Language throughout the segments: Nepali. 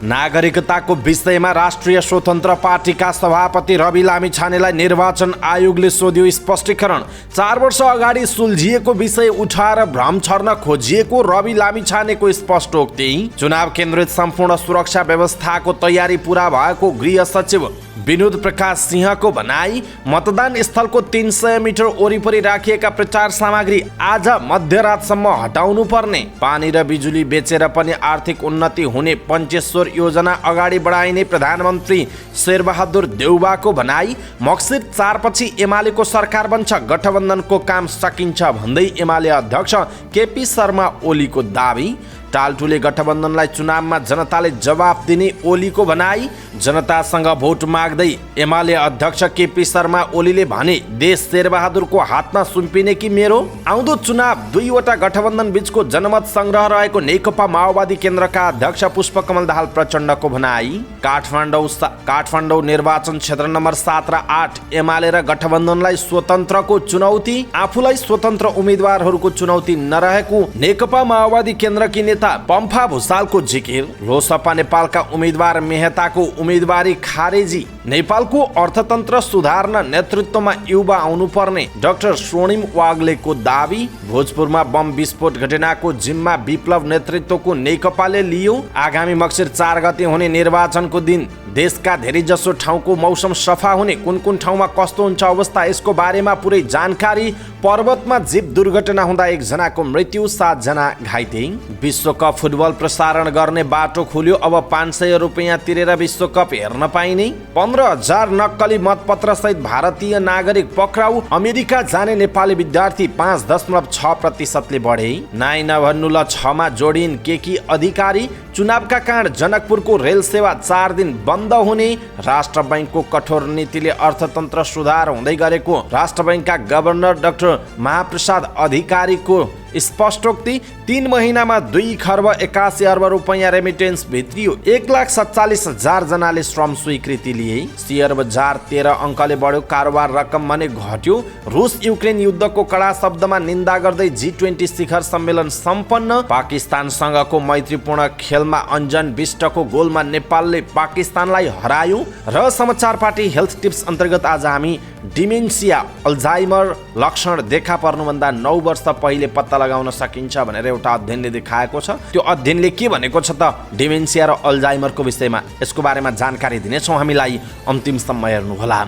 नागरिकताको विषयमा राष्ट्रिय स्वतन्त्र पार्टीका सभापति रवि लामिछानेलाई निर्वाचन आयोगले सोध्यो स्पष्टीकरण। 4 वर्ष अगाडि सुल्झिएको विषय उठाएर भ्रम छर्न खोजिएको रवि लामिछानेको स्पष्टोक्ति। चुनाव केन्द्रित सम्पूर्ण सुरक्षा व्यवस्थाको तयारी पूरा भएको गृह सचिव विनोद प्रकाश सिंहको भनाई। मतदान स्थलको 300 मिटर वरिपरि राखिएका प्रचार सामग्री आज मध्यरातसम्म हटाउनु पर्ने। पानी र बिजुली बेचेर पनि आर्थिक उन्नति हुने पञ्चेश्वर योजना अगाडि बढाइने प्रधानमन्त्री शेरबहादुर देउवाको भनाई। मक्सिर 4 पछि एमालेको सरकार बन्छ, गठबन्धनको काम सकिन्छ भन्दै एमाले अध्यक्ष केपी शर्मा ओलीको दावी। टालटुले गठबन्धनलाई चुनावमा जनताले जवाफ दिने ओलीको भनाई। जनतासँग भोट माग्दै एमाले अध्यक्ष केपी शर्मा ओलीले भने, देश शेरबहादुरको हातमा सुम्पिने कि मेरो? आउँदो चुनाव 2वटा गठबन्धन बीचको जनमत संग्रह रहेको नेकपा माओवादी केन्द्रका अध्यक्ष पुष्पकमल दाहाल प्रचण्डको भनाई। काठमाडौँ निर्वाचन क्षेत्र नम्बर 7 र 8 एमाले र गठबन्धनलाई स्वतन्त्रको चुनौती। आफूलाई स्वतन्त्र उम्मेदवारहरूको चुनौती नरहेको नेकपा माओवादी केन्द्रकी नेता पम्फा भुसालको जिकिर। लोसपा नेपालका उम्मेदवार मेहताको उम्मेदवारी खारेजी। नेपालको अर्थतन्त्र सुधार्न नेतृत्वमा युवा आउनुपर्ने डाक्टर स्वर्णिम वाग्लेको दावी। भोजपुरमा बम विस्फोट घटनाको जिम्मा विप्लव नेतृत्वको नेकपाले लियो। आगामी मक्सिर 4 गते हुने निर्वाचनको दिन देशका धेरैजसो ठाउँको मौसम सफा हुने। कुन कुन ठाउँमा कस्तो हुन्छ अवस्था, यसको बारेमा पुरै जानकारी। पर्वतमा जीप दुर्घटना हुँदा 1 जनाको मृत्यु, 7 जना घाइते। विश्वकप फुटबल प्रसारण गर्ने बाटो खुल्यो। अब 500 रुपियाँ तिरेर विश्वकप हेर्न पाइने। 15,000 नक्कली मतपत्र सहित भारतीय नागरिक पक्राउ। अमेरिका जाने नेपाली विद्यार्थी 5.6% बढे। नाइ नभन्नु ल 6 मा जोडिन् केकी अधिकारी। चुनावका कारण जनकपुरको रेल सेवा 4 दिन बन्द हुने। राष्ट्र बैंकको कठोर नीतिले अर्थतन्त्र सुधार हुँदै गरेको राष्ट्र बैंकका गभर्नर डाक्टर महाप्रसाद अधिकारीको स्पष्टोक्ति। 3 महिनामा 2 खर्ब 81 अर्ब रुपैयाँ रेमिटेन्स भित्रियो। 1,47,000 जनाले श्रम स्वीकृति लिए। शेयर बजार 13 अङ्कले बढ्यो, कारोबार रकम भने घट्यो। रुस युक्रेन युद्धको कडा शब्दमा निन्दा गर्दै G20 शिखर सम्मेलन सम्पन्न। पाकिस्तानसँगको मैत्रीपूर्ण खेलमा अन्जन बिष्टको गोलमा नेपालले पाकिस्तानलाई हरायो। र समाचार पार्टी हेल्थ टिप्स अन्तर्गत आज हामी डिमेन्सिया अल्जाइमर लक्षण देखा पर्नुभन्दा 9 वर्ष पहिले पत्ता लगाउन सकिन्छ भनेर एउटा अध्ययनले देखाएको छ। त्यो अध्ययनले के भनेको छ त डिमेन्सिया र अल्जाइमरको विषयमा, यसको बारेमा जानकारी दिनेछौँ। हामीलाई अन्तिमसम्म हेर्नुहोला।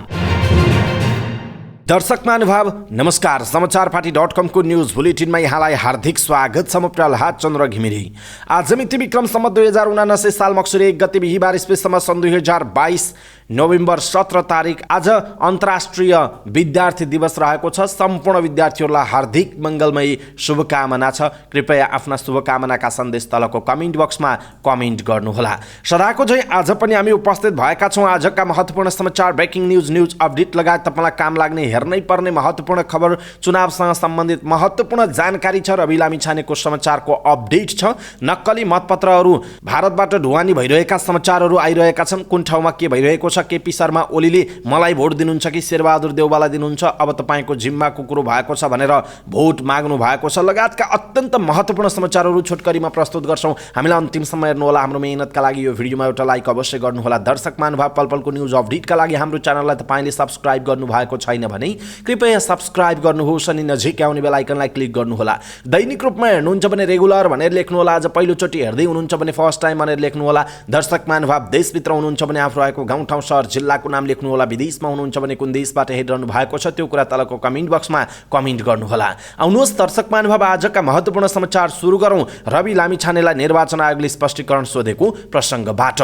दर्शक महानुभाव नमस्कार। समाचारपाटी.com को न्यूज बुलेटिनमा यहाँलाई हार्दिक स्वागत छ। म प्रहलाद चन्द्र घिमिरे। आज मिति विक्रमसम्म 2079 साल मक्सिर 1 गते बिहीबार इस्वीसम्म सन् 2022 नोभेम्बर 17 तारिक आज अन्तर्राष्ट्रिय विद्यार्थी दिवस रहेको छ। सम्पूर्ण विद्यार्थीहरूलाई हार्दिक मङ्गलमय शुभकामना छ। कृपया आफ्ना शुभकामनाका सन्देश तलको कमेन्ट बक्समा कमेन्ट गर्नुहोला। सदाको झै आज पनि हामी उपस्थित भएका छौँ। आजका महत्त्वपूर्ण समाचार, ब्रेकिङ न्युज अपडेट लगायत तपाईँलाई काम लाग्ने हेर्नै पर्ने महत्त्वपूर्ण खबर, चुनावसँग सम्बन्धित महत्त्वपूर्ण जानकारी छ। रवि लामिछानेको समाचारको अपडेट छ। नक्कली मतपत्रहरू भारतबाट ढुवानी भइरहेका समाचारहरू आइरहेका छन्। कुन ठाउँमा के भइरहेको छ? केपी शर्मा ओलीले मलाई भोट दिनुहुन्छ कि शेरबहादुर देउवालाई दिनुहुन्छ, अब तपाईँको जिम्माको कुरो भएको छ भनेर भोट माग्नु भएको छ, लगायतका अत्यन्त महत्त्वपूर्ण समाचारहरू छोटकरीमा प्रस्तुत गर्छौँ। हामीलाई अन्तिमसम्म हेर्नुहोला। हाम्रो मेहनतका लागि यो भिडियोमा एउटा लाइक अवश्य गर्नुहोला। दर्शक महानुभाव, पलपलको न्युज अपडेटका लागि हाम्रो च्यानललाई तपाईँले सब्सक्राइब गर्नुभएको छैन भने कृपया सब्सक्राइब गर्नुहोस् अनि नजिकै आउने बेल आइकनलाई क्लिक गर्नुहोला। दैनिक रूपमा हेर्नुहुन्छ भने रेगुलर भनेर लेख्नुहोला। आज पहिलोचोटि हेर्दै हुनुहुन्छ भने फर्स्ट टाइम भनेर लेख्नुहोला। दर्शक महानुभाव, देशभित्र हुनुहुन्छ भने आफू रहेको गाउँठाउँ सहर जिल्लाको नाम लेख्नुहोला। विदेशमा हुनुहुन्छ भने कुन देशबाट हेरिरहनु भएको छ त्यो कुरा तलको कमेन्ट बक्समा कमेन्ट गर्नुहोला। आउनुहोस् दर्शक महानुभाव, आजका महत्त्वपूर्ण समाचार सुरु गरौँ रवि लामिछानेलाई निर्वाचन आयोगले स्पष्टीकरण सोधेको प्रसङ्गबाट।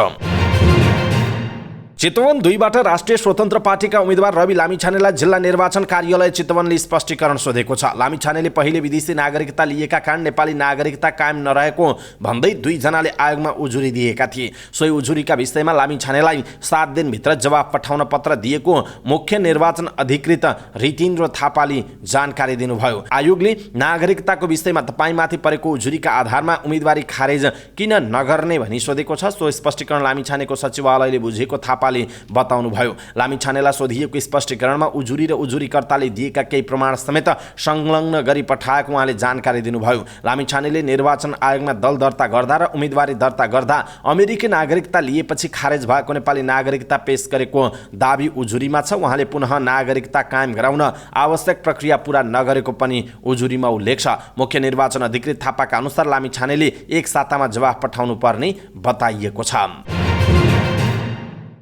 चितवन 2बाट राष्ट्रिय स्वतन्त्र पार्टीका उम्मेदवार रवि लामिछानेलाई जिल्ला निर्वाचन कार्यालय चितवनले स्पष्टीकरण सोधेको छ। लामिछानेले पहिले विदेशी नागरिकता लिएका कारण नेपाली नागरिकता कायम नरहेको भन्दै 2 जनाले आयोगमा उजुरी दिएका थिए। सोही उजुरीका विषयमा लामिछानेलाई 7 दिनभित्र जवाफ पठाउन पत्र दिएको मुख्य निर्वाचन अधिकृत रितिन्द्र थापाले जानकारी दिनुभयो। आयोगले नागरिकताको विषयमा तपाईँमाथि परेको उजुरीका आधारमा उम्मेदवारी खारेज किन नगर्ने भनी सोधेको छ। सो स्पष्टीकरण लामिछानेको सचिवालयले बुझेको थापाले उहाँले बताउनुभयो। लामिछानेलाई सोधिएको स्पष्टीकरणमा उजुरी र उजुरीकर्ताले दिएका केही प्रमाण समेत संलग्न गरी पठाएको उहाँले जानकारी दिनुभयो। लामिछानेले निर्वाचन आयोगमा दल दर्ता गर्दा र उम्मेदवारी दर्ता गर्दा अमेरिकी नागरिकता लिएपछि खारेज भएको नेपाली नागरिकता पेश गरेको दाबी उजुरीमा छ। उहाँले पुनः नागरिकता कायम गराउन आवश्यक प्रक्रिया पूरा नगरेको पनि उजुरीमा उल्लेख छ। मुख्य निर्वाचन अधिकृत थापाका अनुसार लामिछानेले एक सातामा जवाफ पठाउनु पर्ने बताइएको छ।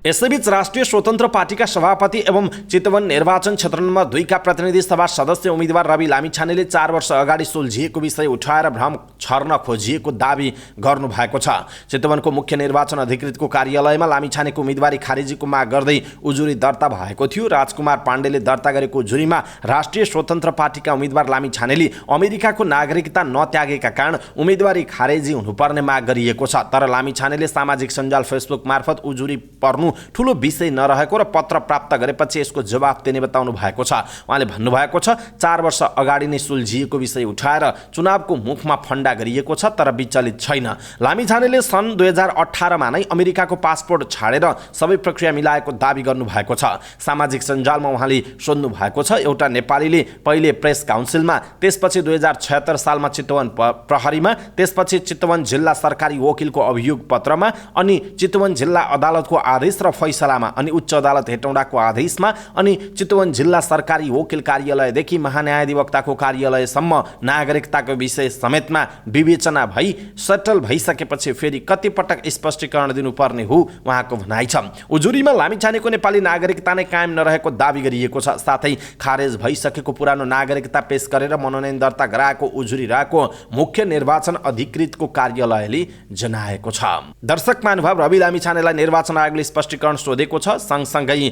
यसैबीच राष्ट्रिय स्वतन्त्र पार्टीका सभापति एवं चितवन निर्वाचन क्षेत्र नम्बर 2 का प्रतिनिधि सभा सदस्य उम्मेदवार रवि लामिछानेले 4 वर्ष अगाडि सुल्झिएको विषय उठाएर भ्रम छर्न खोजिएको दावी गर्नु भएको छ। चितवनको मुख्य निर्वाचन अधिकृतको कार्यालयमा लामिछानेको उम्मेदवारी खारेजीको माग गर्दै उजुरी दर्ता भएको थियो। राजकुमार पाण्डेले दर्ता गरेको उजुरीमा राष्ट्रिय स्वतन्त्र पार्टीका उम्मेदवार लामिछानेले अमेरिकाको नागरिकता नत्यागेका कारण उम्मेदवारी खारेजी हुनुपर्ने माग गरिएको छ। तर लामिछानेले सामाजिक सञ्जाल फेसबुक मार्फत उजुरी पर्नु ठूलो विषय नरहेको र पत्र प्राप्त गरेपछि यसको जवाफ दिने बताउनु भएको छ। उहाँले भन्नुभएको छ 4 वर्ष अगाडि नै सुल्झिएको विषय उठाएर चुनावको मुखमा फन्डा गरिएको छ तर विचलित छैन। लामिछानेले सन् 2018 मा नै अमेरिकाको पासपोर्ट छाडेर सबै प्रक्रिया मिलाएको दावी गर्नु भएको छ। सामाजिक सञ्जालमा उहाँले सोध्नु भएको छ एउटा नेपालीले पहिले प्रेस काउन्सिलमा, त्यसपछि 2076 सालमा चितवन प्रहरीमा, त्यसपछि चितवन जिल्ला सरकारी वकिलको अभियोग पत्रमा, अनि चितवन जिल्ला अदालतको आदेश र फैसलामा, अनि उच्च अदालत हेटौडाको आदेशमा, अनि चितवन जिल्ला सरकारी वकिल कार्यालयदेखि महान्यायाधिवक्ताको कार्यालयसम्म नागरिकताको विषय समेतमा विवेचना भई सटल भइसकेपछि फेरि कति पटक स्पष्टीकरण दिनुपर्ने हो उहाँको भनाइ छ। उजुरीमा लामिछानेको नेपाली नागरिकता नै कायम नरहेको दावी गरिएको छ। साथै खारेज भइसकेको पुरानो नागरिकता पेश गरेर मनोनयन दर्ता गराएको उजुरी रहेको मुख्य निर्वाचन अधिकृतको कार्यालयले जनाएको छ। दर्शक महानुभाव, रवि लामिछानेलाई निर्वाचन आयोगले स्पष्टीकरण सोधेको छ। सँगसँगै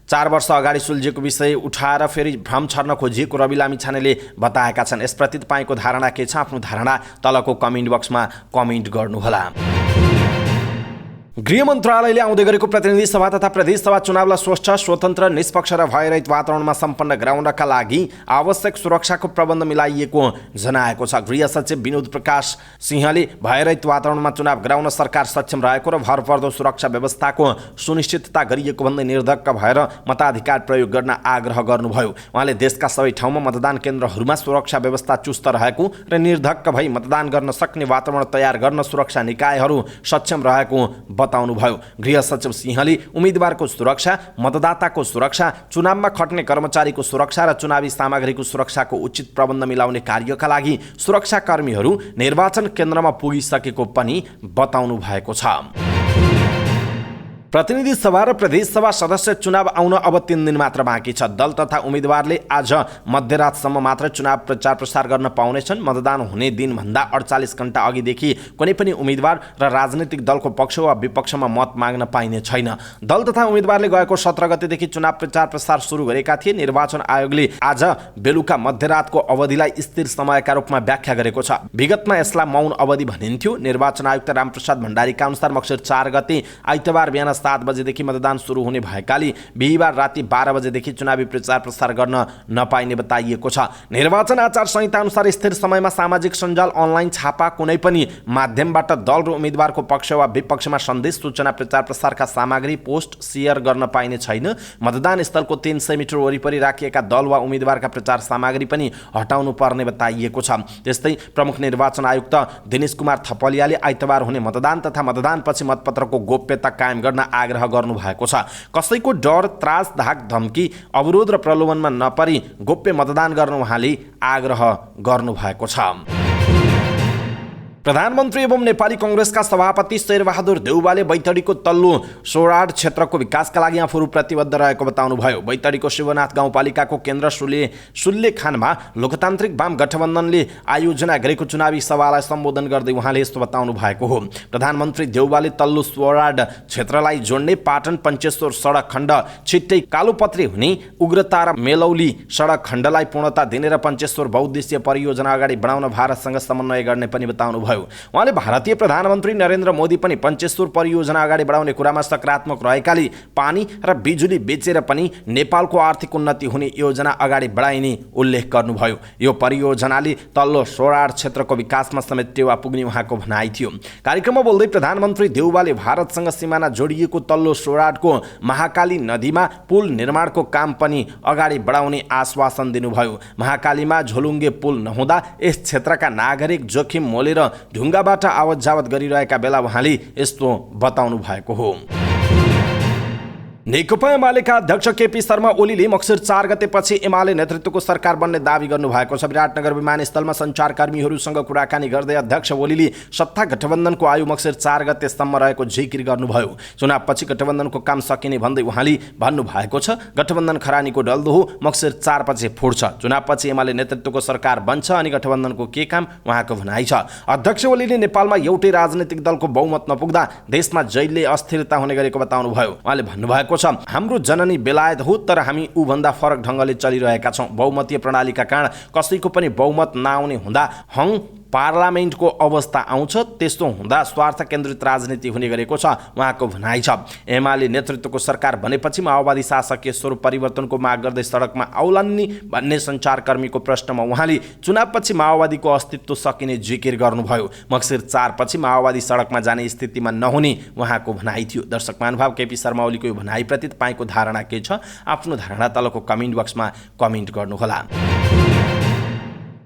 4 वर्ष अगाडि सुल्झिएको विषय उठाएर फेरि भ्रम छर्न खोजिएको रवि लामिछानेले बताएका छन्। यसप्रति तपाईँको धारणा के छ? आफ्नो धारणा तलको कमेन्ट बक्समा कमेन्ट गर्नुहोला। गृह मन्त्रालयले आउँदै गरेको प्रतिनिधि सभा तथा प्रदेश सभा चुनावलाई स्वस्थ, स्वतन्त्र, निष्पक्ष र भयरहित वातावरणमा सम्पन्न गराउनका लागि आवश्यक सुरक्षाको प्रबन्ध मिलाइएको जनाएको छ। गृह सचिव विनोद प्रकाश सिंहले भयरहित वातावरणमा चुनाव गराउन सरकार सक्षम रहेको र भरपर्दो सुरक्षा व्यवस्थाको सुनिश्चितता गरिएको भन्दै निर्धक्क भएर मताधिकार प्रयोग गर्न आग्रह गर्नुभयो। उहाँले देशका सबै ठाउँमा मतदान केन्द्रहरूमा सुरक्षा व्यवस्था चुस्त रहेको र निर्धक्क भई मतदान गर्न सक्ने वातावरण तयार गर्न सुरक्षा निकायहरू सक्षम रहेको बताउनुभयो। गृह सचिव सिंहले उम्मेदवारको सुरक्षा, मतदाताको सुरक्षा, चुनावमा खट्ने कर्मचारीको सुरक्षा र चुनावी सामग्रीको सुरक्षाको उचित प्रबन्ध मिलाउने कार्यका लागि सुरक्षाकर्मीहरू निर्वाचन केन्द्रमा पुगिसकेको पनि बताउनु भएको छ। प्रतिनिधि सभा र प्रदेश सभा सदस्य चुनाव आउन अब 3 दिन मात्र बाँकी छ। दल तथा उम्मेदवारले आज मध्यरातसम्म मात्र चुनाव प्रचार प्रसार गर्न पाउनेछन्। मतदान हुने दिनभन्दा 48 घण्टा अघिदेखि कुनै पनि उम्मेदवार र राजनीतिक दलको पक्ष वा विपक्षमा मत माग्न पाइने छैन। दल तथा उम्मेदवारले गएको 17 गतेदेखि चुनाव प्रचार प्रसार सुरु गरेका थिए। निर्वाचन आयोगले आज बेलुका मध्यरातको अवधिलाई स्थिर समयका रूपमा व्याख्या गरेको छ। विगतमा यसलाई मौन अवधि भनिन्थ्यो। निर्वाचन आयुक्त रामप्रसाद भण्डारीका अनुसार मक्सिर 4 गते आइतबार बिहान 7 बजेदेखि मतदान सुरु हुने भएकाले बिहीबार राति 12 बजेदेखि चुनावी प्रचार प्रसार गर्न नपाइने बताइएको छ। निर्वाचन आचार संहिता अनुसार स्थिर समयमा सामाजिक सञ्जाल, अनलाइन छापा, कुनै पनि माध्यमबाट दल र उम्मेदवारको पक्ष वा विपक्षमा सन्देश, सूचना, प्रचार प्रसारका सामग्री पोस्ट सेयर गर्न पाइने छैन। मतदान स्थलको 300 मिटर वरिपरि राखिएका दल वा उम्मेदवारका प्रचार सामग्री पनि हटाउनु पर्ने बताइएको छ। त्यस्तै प्रमुख निर्वाचन आयुक्त दिनेश कुमार थपलियाले आइतबार हुने मतदान तथा मतदानपछि मतपत्रको गोप्यता कायम गर्न आग्रह गर्नु भएको छ। कसैको डर, त्रास, धाक धम्की, अवरोध र प्रलोभनमा नपरी गोप्य मतदान गर्न उहाँले आग्रह गर्नु भएको छ। प्रधानमन्त्री एवं नेपाली कांग्रेसका सभापति शेरबहादुर देउवाले बैतडीको तल्लो सोराड क्षेत्रको विकासका लागि आफू प्रतिबद्ध रहेको बताउनुभयो। बैतडीको शिवनाथ गाउँपालिकाको केन्द्र सुल्लेखानमा लोकतान्त्रिक वाम गठबन्धनले आयोजना गरेको चुनावी सभालाई सम्बोधन गर्दै उहाँले यस्तो बताउनु भएको हो। प्रधानमन्त्री देउवाले तल्लो सोराड क्षेत्रलाई जोड्ने पाटन पञ्चेश्वर सडक खण्ड छिट्टै कालोपत्री हुने, उग्रता र मेलौली सडक खण्डलाई पूर्णता दिने र पञ्चेश्वर बहुद्देश्य परियोजना अगाडि बढाउन भारतसँग समन्वय गर्ने पनि बताउनुभयो। भयो। उहाँले भारतीय प्रधानमन्त्री नरेन्द्र मोदी पनि पञ्चेश्वर परियोजना अगाडि बढाउने कुरामा सकारात्मक रहेकाले पानी र बिजुली बेचेर पनि नेपालको आर्थिक उन्नति हुने योजना अगाडि बढाइने उल्लेख गर्नुभयो। यो परियोजनाले तल्लो सोराड क्षेत्रको विकासमा समेत टेवा पुग्ने उहाँको भनाइ थियो। कार्यक्रममा बोल्दै प्रधानमन्त्री देउवाले भारतसँग सिमाना जोडिएको तल्लो सोराडको महाकाली नदीमा पुल निर्माणको काम पनि अगाडि बढाउने आश्वासन दिनुभयो। महाकालीमा झोलुङ्गे पुल नहुँदा यस क्षेत्रका नागरिक जोखिम मोलेर ढुङ्गाबाट आवत जावत गरिरहेका बेला उहाँले यस्तो बताउनु भएको हो। नेकपा एमालेका अध्यक्ष केपी शर्मा ओलीले मक्सिर 4 गतेपछि एमाले नेतृत्वको सरकार बन्ने दावी गर्नुभएको छ। विराटनगर विमानस्थलमा सञ्चारकर्मीहरूसँग कुराकानी गर्दै अध्यक्ष ओलीले सत्ता गठबन्धनको आयु मक्सिर 4 गतेसम्म रहेको जिकिर गर्नुभयो। चुनावपछि गठबन्धनको काम सकिने भन्दै उहाँले भन्नुभएको छ, गठबन्धन खरानीको डल्दो हो, मक्सिर 4 पछि फुट्छ। चुनावपछि एमाले नेतृत्वको सरकार बन्छ अनि गठबन्धनको के काम, उहाँको भनाइ छ। अध्यक्ष ओलीले नेपालमा एउटै राजनीतिक दलको बहुमत नपुग्दा देशमा जहिले अस्थिरता हुने गरेको बताउनुभयो। उहाँले भन्नुभएको हाम्रो जननी बेलायत हो, तर हामी ऊभन्दा फरक ढङ्गले चलिरहेका छौँ। बहुमतीय प्रणालीका कारण कसैको पनि बहुमत नआउने हुँदा हङ पार्लियामेन्टको अवस्था आउँछ। त्यस्तो हुँदा स्वार्थ केन्द्रित राजनीति हुने गरेको छ, उहाँको भनाइ छ। एमाले नेतृत्वको सरकार बनेपछि माओवादी शासकीय स्वरूप परिवर्तनको माग गर्दै सडकमा आउलान् नि भन्ने सञ्चारकर्मीको प्रश्नमा उहाँले चुनावपछि माओवादीको अस्तित्व सकिने जिकिर गर्नुभयो। मक्सिर 4 पछि माओवादी सडकमा जाने स्थितिमा नहुने उहाँको भनाइ थियो। दर्शक महानुभाव, केपी शर्मा ओलीको यो भनाइप्रति तपाईँको धारणा के छ? आफ्नो धारणा तलको कमेन्ट बक्समा कमेन्ट गर्नुहोला।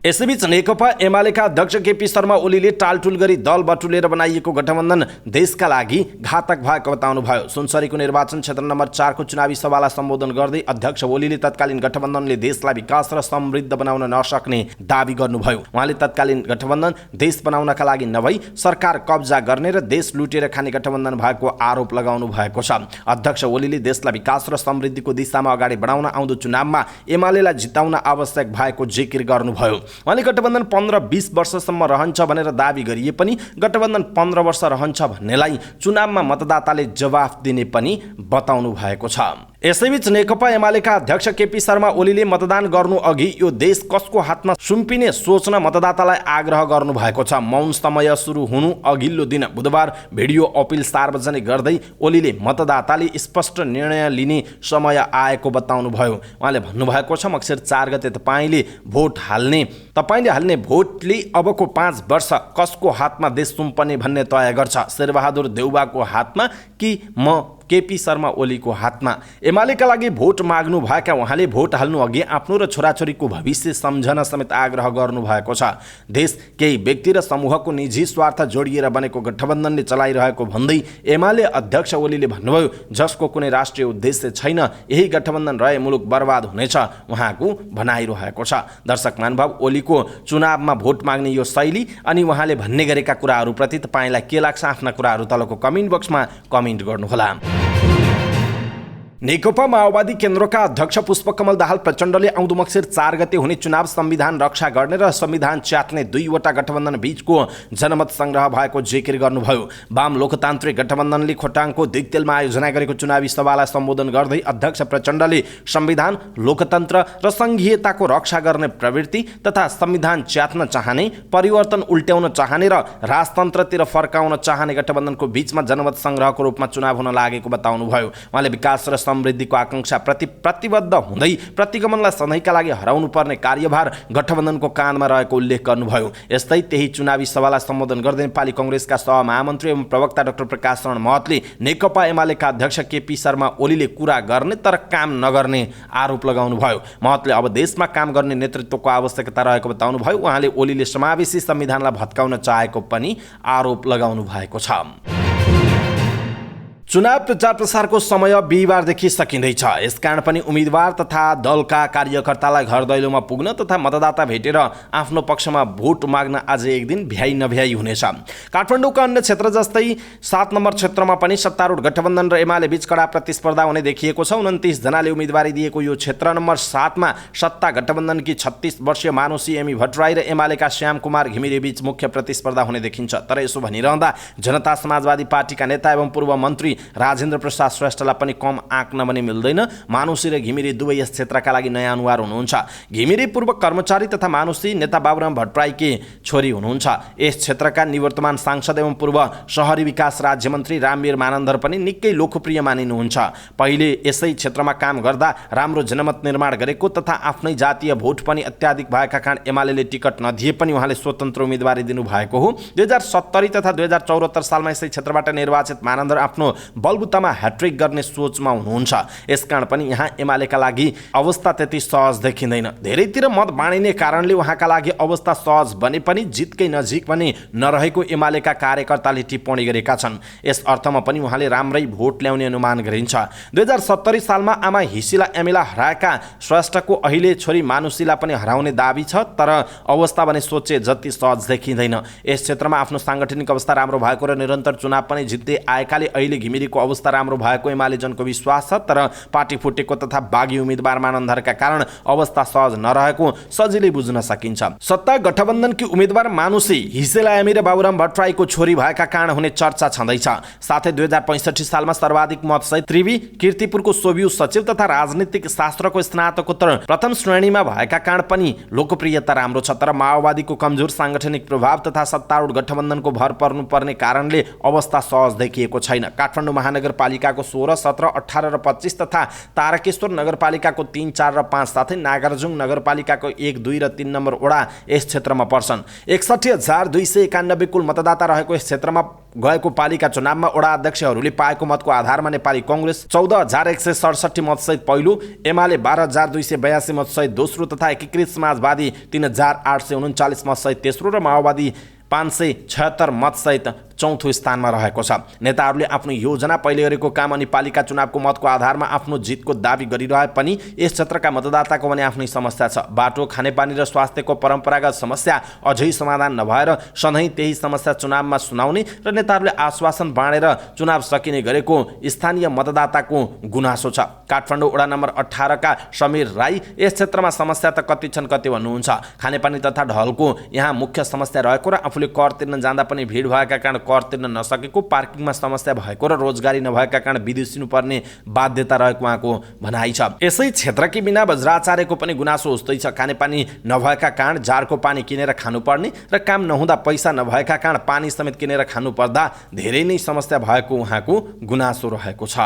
यसैबीच नेकपा एमालेका अध्यक्ष केपी शर्मा ओलीले टालटुल गरी दल बटुलेर बनाइएको गठबन्धन देशका लागि घातक भएको बताउनुभयो। सुनसरीको निर्वाचन क्षेत्र नम्बर 4 को चुनावी सभालाई सम्बोधन गर्दै अध्यक्ष ओलीले तत्कालीन गठबन्धनले देशलाई विकास र समृद्ध बनाउन नसक्ने दावी गर्नुभयो। उहाँले तत्कालीन गठबन्धन देश बनाउनका लागि नभई सरकार कब्जा गर्ने र देश लुटेर खाने गठबन्धन भएको आरोप लगाउनु भएको छ। अध्यक्ष ओलीले देशलाई विकास र समृद्धिको दिशामा अगाडि बढाउन आउँदो चुनावमा एमालेलाई जिताउन आवश्यक भएको जिकिर गर्नुभयो। उहाँले गठबन्धन 15-20 वर्षसम्म रहन्छ भनेर दावी गरिए पनि गठबन्धन 15 वर्ष रहन्छ भन्नेलाई चुनावमा मतदाताले जवाफ दिने पनि बताउनु भएको छ। यसैबीच नेकपा एमालेका अध्यक्ष केपी शर्मा ओलीले मतदान गर्नु अघि यो देश कसको हातमा सुम्पिने सोच्न मतदातालाई आग्रह गर्नु भएको छ। मौन समय सुरु हुनु अघिल्लो दिन बुधबार भिडियो अपिल सार्वजनिक गर्दै ओलीले मतदाताले स्पष्ट निर्णय लिने समय आएको बताउनु भयो। उहाँले भन्नुभएको छ, मक्सिर 4 गते तपाईँले हाल्ने भोटले अबको 5 वर्ष कसको हातमा देश सुम्पने भन्ने तय गर्छ। शेरबहादुर देउवाको हातमा कि म केपी शर्मा ओलीको हातमा? एमालेका लागि भोट माग्नु भएका उहाँले भोट हाल्नु अघि आफ्नो र छोराछोरीको भविष्य सम्झन समेत आग्रह गर्नु भएको छ। देश केही व्यक्ति र समूहको निजी स्वार्थ जोडिएर बनेको गठबन्धनले चलाइरहेको भन्दै एमाले अध्यक्ष ओलीले भन्नुभयो, जसको कुनै राष्ट्रिय उद्देश्य छैन, यही गठबन्धन रहे मुलुक बर्बाद हुनेछ, उहाँको भनाइरहेको छ। दर्शक महानुभाव, ओलीको चुनावमा भोट माग्ने यो शैली अनि उहाँले भन्ने गरेका कुराहरूप्रति तपाईँलाई के लाग्छ? आफ्ना कुराहरू तलको कमेन्ट बक्समा कमेन्ट गर्नुहोला। नेकपा माओवादी केन्द्रका अध्यक्ष पुष्पकमल दाहाल प्रचण्डले आउँदो मक्सिर 4 गते हुने चुनाव संविधान रक्षा गर्ने र संविधान च्यात्ने दुईवटा गठबन्धन बीचको जनमत संग्रह भएको जिकिर गर्नुभयो। वाम लोकतान्त्रिक गठबन्धनले खोटाङको दिगतेलमा आयोजना गरेको चुनावी सभालाई सम्बोधन गर्दै अध्यक्ष प्रचण्डले संविधान, लोकतन्त्र र संघीयताको रक्षा गर्ने प्रवृत्ति तथा संविधान च्यात्न चाहने, परिवर्तन उल्ट्याउन चाहने र राजतन्त्रतिर फर्काउन चाहने गठबन्धनको बीचमा जनमत संग्रहको रूपमा चुनाव हुन लागेको बताउनुभयो। उहाँले विकास र समृद्धिको आकांक्षा प्रति प्रतिबद्ध हुँदै प्रतिगमनलाई सधैँका लागि हराउनु पर्ने कार्यभार गठबन्धनको काँधमा रहेको उल्लेख गर्नुभयो। यस्तै त्यही चुनावी सभालाई सम्बोधन गर्दै नेपाली कांग्रेसका सहमहामन्त्री एवं प्रवक्ता डाक्टर प्रकाश शरण महतले नेकपा एमालेका अध्यक्ष केपी शर्मा ओलीले कुरा गर्ने तर काम नगर्ने आरोप लगाउनुभयो। महतले अब देशमा काम गर्ने नेतृत्वको आवश्यकता रहेको बताउनुभयो। उहाँले ओलीले समावेशी संविधानलाई भत्काउन चाहेको पनि आरोप लगाउनु भएको छ। चुनाव प्रचार प्रसारको समय बिहिबारदेखि सकिँदैछ। यसकारण पनि उम्मेदवार तथा दलका कार्यकर्तालाई घर दैलोमा पुग्न तथा मतदाता भेटेर आफ्नो पक्षमा भोट माग्न आज एक दिन भ्याइ नभ्याइ हुनेछ। काठमाडौँका अन्य क्षेत्र जस्तै 7 नम्बर क्षेत्रमा पनि सत्तारूढ गठबन्धन र एमाले बीच कडा प्रतिस्पर्धा हुने देखिएको छ। 29 जनाले उम्मेदवारी दिएको यो क्षेत्र नम्बर 7 मा सत्ता गठबन्धनकी 36 वर्षीय मानुषी एमी भट्टराई र एमालेका श्याम कुमार घिमिरे बीच मुख्य प्रतिस्पर्धा हुने देखिन्छ। तर यसो भनिरहँदा जनता समाजवादी पार्टीका नेता एवं पूर्व मन्त्री राजेन्द्र प्रसाद श्रेष्ठलाई पनि कम आँक्न पनि मिल्दैन। मानुषी र घिमिरे दुवै यस क्षेत्रका लागि नयाँ अनुहार हुनुहुन्छ। घिमिरे पूर्व कर्मचारी तथा मानुषी नेता बाबुराम भट्टराईकी छोरी हुनुहुन्छ। यस क्षेत्रका निवर्तमान सांसद एवं पूर्व शहरी विकास राज्यमन्त्री रामवीर मानन्दर पनि निकै लोकप्रिय मानिनुहुन्छ। पहिले यसै क्षेत्रमा काम गर्दा राम्रो जनमत निर्माण गरेको तथा आफ्नै जातीय भोट पनि अत्याधिक भएका कारण एमाले टिकट नदिए पनि उहाँले स्वतन्त्र उम्मेदवारी दिनुभएको हो। 2070 तथा 2074 सालमा यसै क्षेत्रबाट निर्वाचित मानन्दर आफ्नो बलबुतामा ह्याट्रिक गर्ने सोचमा हुनुहुन्छ। यसकारण पनि यहाँ एमालेका लागि अवस्था त्यति सहज देखिँदैन। धेरैतिर मत बाँडिने कारणले उहाँका लागि अवस्था सहज बने पनि जितकै नजिक पनि नरहेको एमालेका कार्यकर्ताले टिप्पणी गरेका छन्। यस अर्थमा पनि उहाँले राम्रै भोट ल्याउने अनुमान गरिन्छ। 2070 सालमा आमा हिसिला एमिला हराएका श्रेष्ठको अहिले छोरी मानुषीलाई पनि हराउने दाबी छ, तर अवस्था भने सोचे जति सहज देखिँदैन। यस क्षेत्रमा आफ्नो साङ्गठनिक अवस्था राम्रो भएको र निरन्तर चुनाव पनि जित्दै आएकाले अहिले घिमिरेको अवस्था राम्रो भएको एमालेजनको विश्वास छ, तर पार्टी फुटेको तथा बागी उम्मेदवार मानन्दरका कारण अवस्था सहज नरहेको सजिलै बुझ्न सकिन्छ। सत्ता गठबन्धनकी उम्मेदवार मानुषी हिसेला एमी र बाबुराम भट्टराईको छोरी भएका कारण हुने चर्चा छँदैछ। साथै 2065 सालमा सर्वाधिक मतसहित त्रिवी कीर्तिपुरको सोभियु सचिव तथा राजनीतिक शास्त्रको स्नातकोत्तर प्रथम श्रेणीमा भएका कारण पनि लोकप्रियता राम्रो छ, तर माओवादीको कमजोर साङ्गठनिक प्रभाव तथा सत्तारूढ गठबन्धनको भर पर्नुपर्ने कारणले अवस्था सहज देखिएको छैन। काठमाडौँ महानगरपालिकाको 16, 17, 18 र 25 तथा तारकेश्वर नगरपालिकाको 3, 4 र 5 साथै नागार्जुङ नगरपालिकाको 1, 2 र 3 नम्बर वडा यस क्षेत्रमा पर्छन्। 61,291 कुल मतदाता रहेको यस क्षेत्रमा गएको पालिका चुनावमा वडा अध्यक्षहरूले पाएको मतको आधारमा नेपाली कङ्ग्रेस 14,167 मतसहित पहिलो, एमाले 12,282 मतसहित दोस्रो तथा एकीकृत समाजवादी 3,839 मतसहित तेस्रो र माओवादी 576 मतसहित चौथो स्थानमा रहेको छ। नेताहरूले आफ्नो योजना पहिले गरेको काम अनि पालिका चुनावको मतको आधारमा आफ्नो जितको दाबी गरिरहे पनि यस क्षेत्रका मतदाताको भने आफ्नै समस्या छ। बाटो, खानेपानी र स्वास्थ्यको परम्परागत समस्या अझै समाधान नभएर सधैँ त्यही समस्या चुनावमा सुनाउने र नेताहरूले आश्वासन बाँडेर चुनाव सकिने गरेको स्थानीय मतदाताको गुनासो छ। काठमाडौँ वडा नम्बर 18 का समीर राई यस क्षेत्रमा समस्या त कति छन् कति भन्नुहुन्छ। खानेपानी तथा ढलको यहाँ मुख्य समस्या रहेको र आफूले कर तिर्न जाँदा पनि भिड भएका कारण कर तिर्न नसकेको, पार्किङमा समस्या भएको र रोजगारी नभएका कारण विदेशिनु पर्ने बाध्यता रहेको उहाँको भनाइ छ। यसै क्षेत्रकी बिना वज्राचार्यको पनि गुनासो उस्तै छ। खानेपानी नभएका कारण जारको पानी किनेर खानुपर्ने र काम नहुँदा पैसा नभएका कारण पानी समेत किनेर खानुपर्दा धेरै नै समस्या भएको उहाँको गुनासो रहेको छ।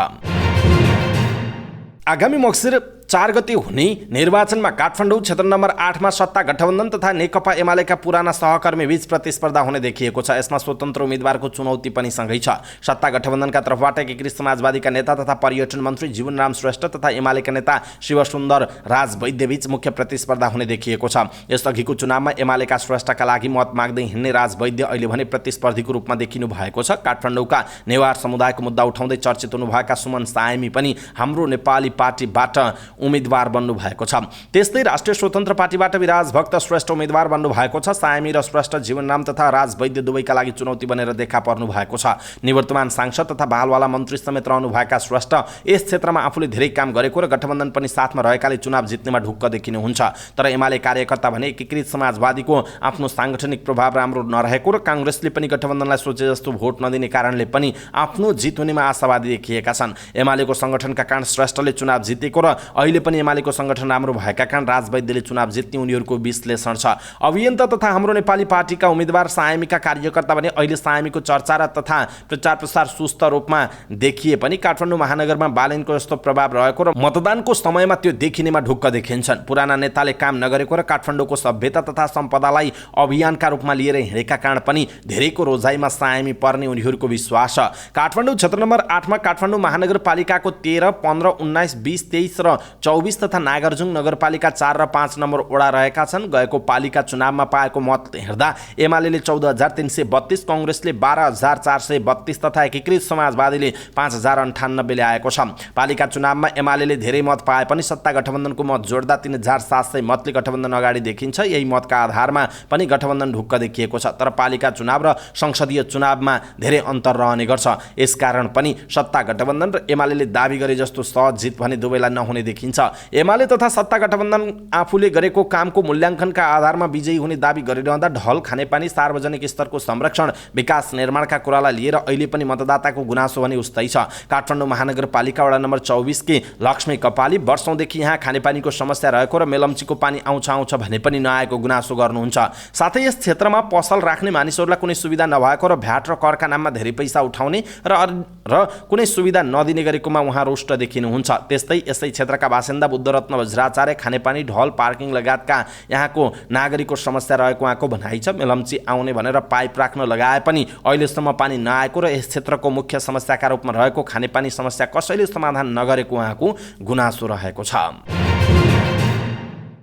आगामी मक्सिर 4 गते हुने निर्वाचनमा काठमाडौँ क्षेत्र नम्बर 8 मा सत्ता गठबन्धन तथा नेकपा एमालेका पुराना सहकर्मी बीच प्रतिस्पर्धा हुने देखिएको छ। यसमा स्वतन्त्र उम्मेदवारको चुनौती पनि सँगै छ। सत्ता गठबन्धनका तर्फबाट एकीकृत समाजवादीका नेता तथा पर्यटन मन्त्री जीवनराम श्रेष्ठ तथा एमालेका नेता शिवसुन्दर राज वैद्य बीच मुख्य प्रतिस्पर्धा हुने देखिएको छ। यसअघिको चुनावमा एमालेका श्रेष्ठका लागि मत माग्दै हिँड्ने राज वैद्य अहिले भने प्रतिस्पर्धीको रूपमा देखिनु भएको छ। काठमाडौँका नेवार समुदायको मुद्दा उठाउँदै चर्चित हुनुभएका सुमन सायमी पनि हाम्रो नेपाली पार्टीबाट उम्मेदवार बन्नु भएको छ। त्यस्तै राष्ट्रिय स्वतन्त्र पार्टीबाट विराज भक्त श्रेष्ठ उम्मेदवार बन्नु भएको छ। सायमी र श्रेष्ठ जीवनराम तथा राज वैद्य दुवैका लागि चुनौती बनेर देखा पर्नु भएको छ। निवर्तमान सांसद तथा बहालवाला मन्त्री समेत रहनुभएका श्रेष्ठ यस क्षेत्रमा आफूले धेरै काम गरेको र गठबन्धन पनि साथमा रहेकाले चुनाव जित्नेमा ढुक्क देखिनुहुन्छ। तर एमाले कार्यकर्ता भने एकीकृत समाजवादीको आफ्नो साङ्गठनिक प्रभाव राम्रो नरहेको र काङ्ग्रेसले पनि गठबन्धनलाई सोचे जस्तो भोट नदिने कारणले पनि आफ्नो जित हुनेमा आशावादी देखिएका छन्। एमालेको सङ्गठनका कारण श्रेष्ठले चुनाव जितेको र अहिले पनि एमालेको सङ्गठन राम्रो भएका कारण राज वैद्यले चुनाव जित्ने उनीहरूको विश्लेषण छ। अभियन्ता तथा हाम्रो नेपाली पार्टीका उम्मेदवार सायमीका कार्यकर्ता भने अहिले सायमीको चर्चा र तथा प्रचार प्रसार सुस्त रूपमा देखिए पनि काठमाडौँ महानगरमा बालेनको जस्तो प्रभाव रहेको र मतदानको समयमा त्यो देखिनेमा ढुक्क देखिन्छन्। पुराना नेताले काम नगरेको र काठमाडौँको सभ्यता तथा सम्पदालाई अभियानका रूपमा लिएर हिँडेका कारण पनि धेरैको रोजाइमा सायमी पर्ने उनीहरूको विश्वास छ। काठमाडौँ क्षेत्र नम्बर 8 मा काठमाडौँ महानगरपालिकाको 13, 15, 19, 20, 23 र 24 तथा नागार्जुङ नगरपालिका 4 र 5 नम्बर वडा रहेका छन्। गएको पालिका चुनावमा पाएको मत हेर्दा एमाले 14,332, कङ्ग्रेसले 12,432 तथा एकीकृत समाजवादीले 5,098 ल्याएको छ। पालिका चुनावमा एमाले धेरै मत पाए पनि सत्ता गठबन्धनको मत जोड्दा 3,700 मतले गठबन्धन अगाडि देखिन्छ। यही मतका आधारमा पनि गठबन्धन ढुक्क देखिएको छ। तर पालिका चुनाव र संसदीय चुनावमा धेरै अन्तर रहने गर्छ। यसकारण पनि सत्ता गठबन्धन र एमाले दाबी गरे जस्तो सहज जित भने दुवैलाई नहुने देखिन्छ। भनिन्छ। एमाले तथा सत्ता गठबन्धन आफूले गरेको कामको मूल्याङ्कनका आधारमा विजयी हुने दाबी गरिरहँदा ढल, खानेपानी, सार्वजनिक स्तरको संरक्षण, विकास निर्माणका कुरालाई लिएर अहिले पनि मतदाताको गुनासो भने उस्तै छ। काठमाडौँ महानगरपालिका वडा नम्बर 24 की लक्ष्मी कपाली वर्षौंदेखि यहाँ खानेपानीको समस्या रहेको र मेलम्चीको पानी आउँछ भने पनि नआएको गुनासो गर्नुहुन्छ। साथै यस क्षेत्रमा पसल राख्ने मानिसहरूलाई कुनै सुविधा नभएको र भ्याट र करका नाममा धेरै पैसा उठाउने र कुनै सुविधा नदिने गरेकोमा उहाँ रुष्ट देखिनुहुन्छ। त्यस्तै यसै क्षेत्रका बासिन्दा बुद्धरत्न वज्राचार्य खानेपानी, ढल, पार्किङ लगायतका यहाँको नागरिकको समस्या रहेको उहाँको भनाइ छ। मेलम्ची आउने भनेर पाइप राख्न लगाए पनि अहिलेसम्म पानी नआएको र यस क्षेत्रको मुख्य समस्याका रूपमा रहेको खानेपानी समस्या कसैले समाधान नगरेको उहाँको गुनासो रहेको छ।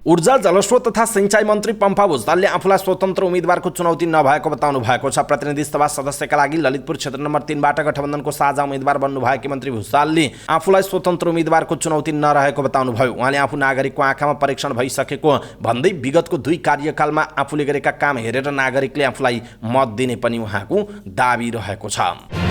ऊर्जा, जलस्रोत तथा सिंचाई मन्त्री पम्फा भुजतालले आफूलाई स्वतन्त्र उम्मेदवारको चुनौती नभएको बताउनु भएको छ। प्रतिनिधि सभा सदस्यका लागि ललितपुर क्षेत्र नम्बर 3 बाट गठबन्धनको साझा उम्मेदवार बन्नुभएकी मन्त्री भुजतालले आफूलाई स्वतन्त्र उम्मेदवारको चुनौती नरहेको बताउनुभयो। उहाँले आफू नागरिकको आँखामा परीक्षण भइसकेको भन्दै विगतको 2 कार्यकालमा आफूले गरेका काम हेरेर नागरिकले आफूलाई मत दिने पनि उहाँको दाबी रहेको छ।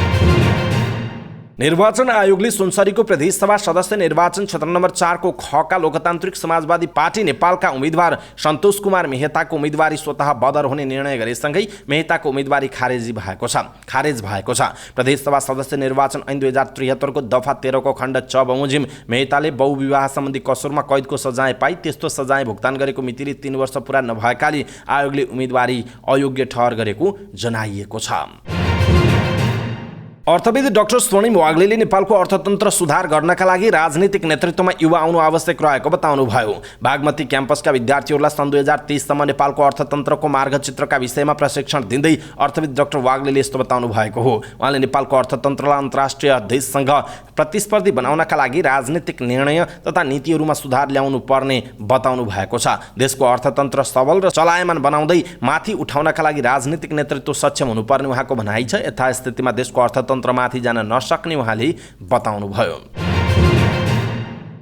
निर्वाचन आयोगले सुनसरीको प्रदेश सभा सदस्य निर्वाचन क्षेत्र नम्बर 4 को खका लोकतान्त्रिक समाजवादी पार्टी नेपालका उम्मेदवार सन्तोष कुमार मेहताको उम्मेदवारी स्वतः बदर हुने निर्णय गरेसँगै मेहताको उम्मेदवारी खारेज भएको छ। प्रदेश सभा सदस्य निर्वाचन ऐन 2073 को दफा 13 को खण्ड 6 बमोजिम मेहताले बहुविवाह सम्बन्धी कसुरमा कैदको सजाय पाई त्यस्तो सजाय भुक्तान गरेको मितिले 3 वर्ष पूरा नभएकाले आयोगले उम्मेदवारी अयोग्य ठहर गरेको जनाइएको छ। अर्थविद डाक्टर स्वर्णिम वाग्लेले नेपालको अर्थतन्त्र सुधार गर्नका लागि राजनीतिक नेतृत्वमा युवा आउनु आवश्यक रहेको बताउनुभयो। बागमती क्याम्पसका विद्यार्थीहरूलाई सन् 2023 सम्म नेपालको अर्थतन्त्रको मार्गचित्रका विषयमा प्रशिक्षण दिँदै अर्थविद डाक्टर वाग्लेले यस्तो बताउनु भएको हो। उहाँले नेपालको अर्थतन्त्रलाई अन्तर्राष्ट्रिय देशसँग प्रतिस्पर्धी बनाउनका लागि राजनीतिक निर्णय तथा नीतिहरूमा सुधार ल्याउनु पर्ने बताउनु भएको छ। देशको अर्थतन्त्र सबल र चलायमान बनाउँदै माथि उठाउनका लागि राजनीतिक नेतृत्व सक्षम हुनुपर्ने उहाँको भनाइ छ। यथास्थितिमा देशको अर्थतन्त्रमाथि जान नसक्ने उहाँले बताउनुभयो।